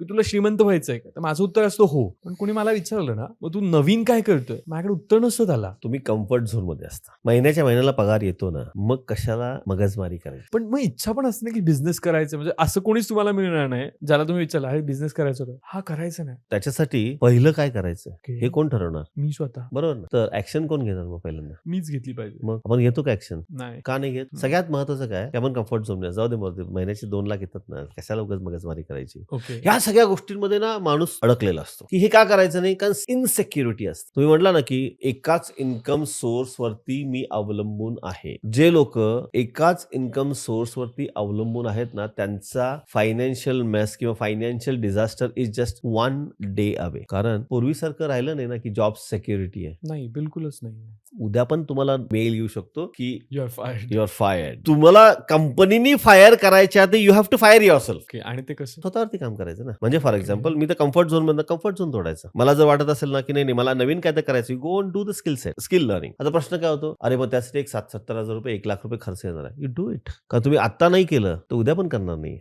की तुला श्रीमंत व्हायचंय का? तर माझं उत्तर असतं हो. पण कोणी मला विचारलं ना, मग तू नवीन काय करतोय? माझ्याकडे उत्तर नसतं त्याला. तुम्ही कम्फर्ट झोन मध्ये असता. महिन्याच्या महिन्याला पगार येतो ना, मग कशाला मगजमारी करायची? पण मग इच्छा पण असते ना की बिझनेस करायचं. म्हणजे असं कोणीच तुम्हाला मिळणार नाही ज्याला तुम्ही विचारला, "अरे बिझनेस करायचा होता." हा करायचा नाही. त्याच्यासाठी पहिलं काय करायचं ओके. हे कोण ठरवणार? मी स्वतः. बरोबर ना? तर ऍक्शन कोण घेणार मग पहिल्यांदा? मीच घेतली पाहिजे. मग आपण घेतो का ऍक्शन? नाही. का नाही घेत? सगळ्यात महत्वाचं काय की आपण कम्फर्ट झोन जाऊ दे मग महिन्याचे 2 लाख येतात ना, कशाला उगाच मगजमारी करायची? ओके. ह्या सगळ्या गोष्टींमध्ये ना माणूस अडकलेला असतो की हे का करायचं नाही, कारण इनसेक्युरिटी असते. तुम्ही म्हटला ना की एकाच इन्कम सोर्स वरती मी अवलंबून आहे. जे लोक एकाच इन्कम सोर्स वरती अवलंबून आहेत ना, त्यांचा फायनान्शियल मेस किंवा financial disaster is just 1 day away. कारण पूर्वीसारखं राहिलं नाही ना की जॉब सिक्युरिटी आहे. नाही, बिलकुलच नाही. उद्या पण तुम्हाला मेल येऊ शकतो की you are fired. You are fired. तुम्हाला कंपनीनी फायर करायच्या आधी you have to fire yourself. Okay. आणि ते कसं? स्वतःवरती काम करायचं ना. म्हणजे फॉर Okay. एक्झाम्पल मी तर कम्फर्ट झोन मधनं कम्फर्ट झोन तोडायचं. मला जर वाटत असेल ना की नाही मला नवीन काय तर करायचं, you go and do the skill set, skill learning. आता प्रश्न काय होतो, अरे मग त्यासाठी एक 60-70 हजार रुपये, 1 लाख रुपये खर्च येणार आहे. You do it. का तुम्ही आता नाही केलं तर उद्या पण करणार नाही.